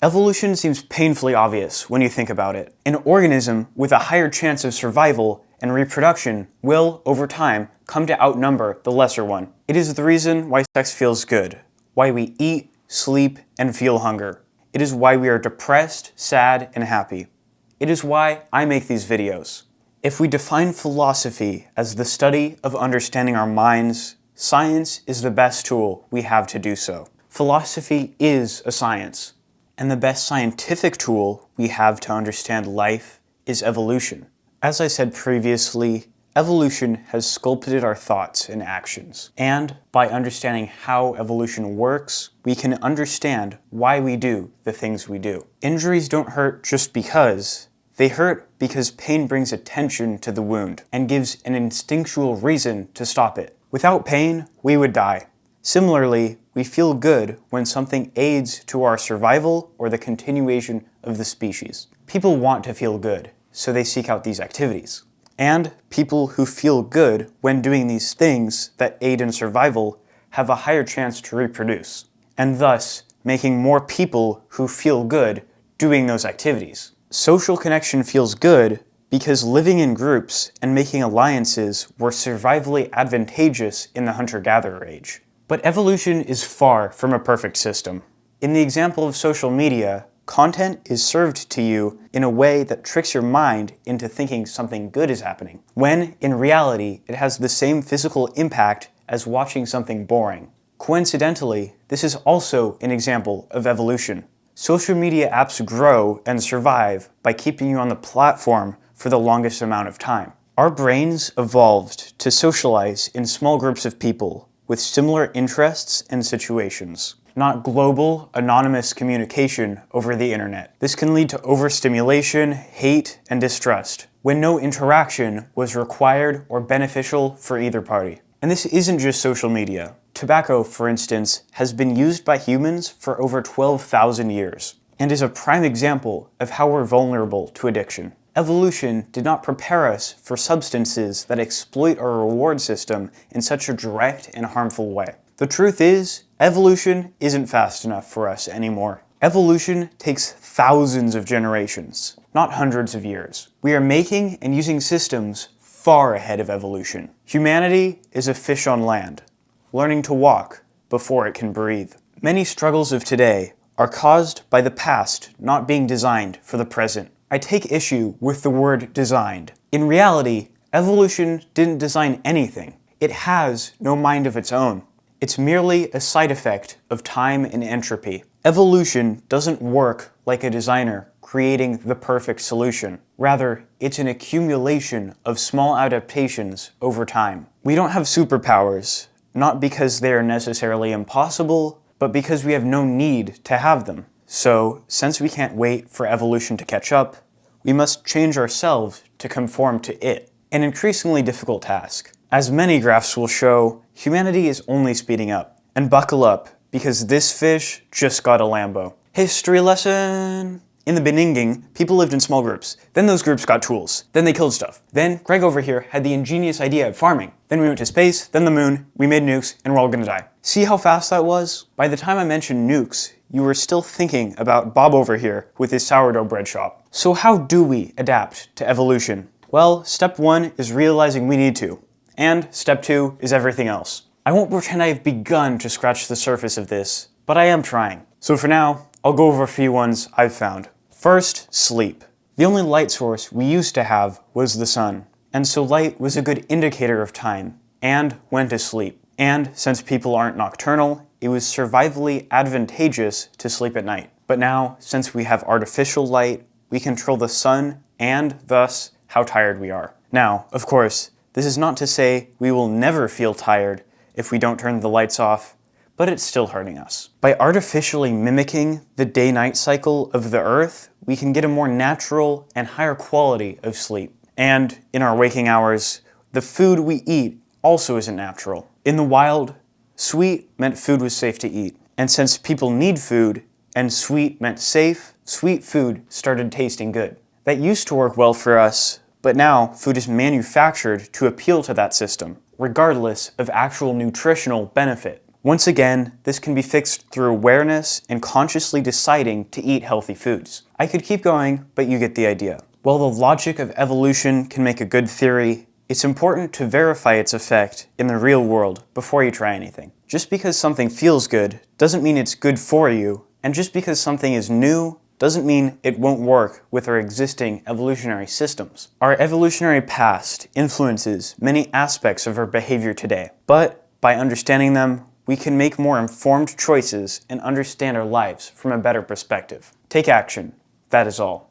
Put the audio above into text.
Evolution seems painfully obvious when you think about it. An organism with a higher chance of survival and reproduction will, over time, come to outnumber the lesser one. It is the reason why sex feels good, why we eat, sleep, and feel hunger. It is why we are depressed, sad, and happy. It is why I make these videos. If we define philosophy as the study of understanding our minds, science is the best tool we have to do so. Philosophy is a science, and the best scientific tool we have to understand life is evolution. As I said previously, evolution has sculpted our thoughts and actions, and by understanding how evolution works, we can understand why we do the things we do. Injuries don't hurt just because. They hurt because pain brings attention to the wound and gives an instinctual reason to stop it. Without pain, we would die. Similarly, we feel good when something aids to our survival or the continuation of the species. People want to feel good, so they seek out these activities. And people who feel good when doing these things that aid in survival have a higher chance to reproduce, and thus making more people who feel good doing those activities. Social connection feels good because living in groups and making alliances were survivally advantageous in the hunter-gatherer age. But evolution is far from a perfect system. In the example of social media, content is served to you in a way that tricks your mind into thinking something good is happening, when in reality it has the same physical impact as watching something boring. Coincidentally, this is also an example of evolution. Social media apps grow and survive by keeping you on the platform for the longest amount of time. Our brains evolved to socialize in small groups of people with similar interests and situations, not global, anonymous communication over the internet. This can lead to overstimulation, hate, and distrust, when no interaction was required or beneficial for either party. And this isn't just social media. Tobacco, for instance, has been used by humans for over 12,000 years, and is a prime example of how we're vulnerable to addiction. Evolution did not prepare us for substances that exploit our reward system in such a direct and harmful way. The truth is, evolution isn't fast enough for us anymore. Evolution takes thousands of generations, not hundreds of years. We are making and using systems far ahead of evolution. Humanity is a fish on land, learning to walk before it can breathe. Many struggles of today are caused by the past not being designed for the present. I take issue with the word designed. In reality, evolution didn't design anything. It has no mind of its own. It's merely a side effect of time and entropy. Evolution doesn't work like a designer creating the perfect solution. Rather, it's an accumulation of small adaptations over time. We don't have superpowers, not because they are necessarily impossible, but because we have no need to have them. So, since we can't wait for evolution to catch up, we must change ourselves to conform to it. An increasingly difficult task. As many graphs will show, humanity is only speeding up. And buckle up, because this fish just got a Lambo. History lesson! In the Beninging, people lived in small groups. Then those groups got tools. Then they killed stuff. Then Greg over here had the ingenious idea of farming. Then we went to space, then the moon, we made nukes, and we're all gonna die. See how fast that was? By the time I mentioned nukes, you were still thinking about Bob over here with his sourdough bread shop. So how do we adapt to evolution? Well, step 1 is realizing we need to. And step 2 is everything else. I won't pretend I have begun to scratch the surface of this, but I am trying. So for now, I'll go over a few ones I've found. First, sleep. The only light source we used to have was the sun, and so light was a good indicator of time, and when to sleep. And since people aren't nocturnal, it was survivally advantageous to sleep at night. But now, since we have artificial light, we control the sun and, thus, how tired we are. Now, of course, this is not to say we will never feel tired if we don't turn the lights off, but it's still hurting us. By artificially mimicking the day-night cycle of the Earth, we can get a more natural and higher quality of sleep. And in our waking hours, the food we eat also isn't natural. In the wild, sweet meant food was safe to eat. And since people need food, and sweet meant safe, sweet food started tasting good. That used to work well for us, but now food is manufactured to appeal to that system, regardless of actual nutritional benefit. Once again, this can be fixed through awareness and consciously deciding to eat healthy foods. I could keep going, but you get the idea. While the logic of evolution can make a good theory, it's important to verify its effect in the real world before you try anything. Just because something feels good doesn't mean it's good for you, and just because something is new doesn't mean it won't work with our existing evolutionary systems. Our evolutionary past influences many aspects of our behavior today, but by understanding them, we can make more informed choices and understand our lives from a better perspective. Take action. That is all.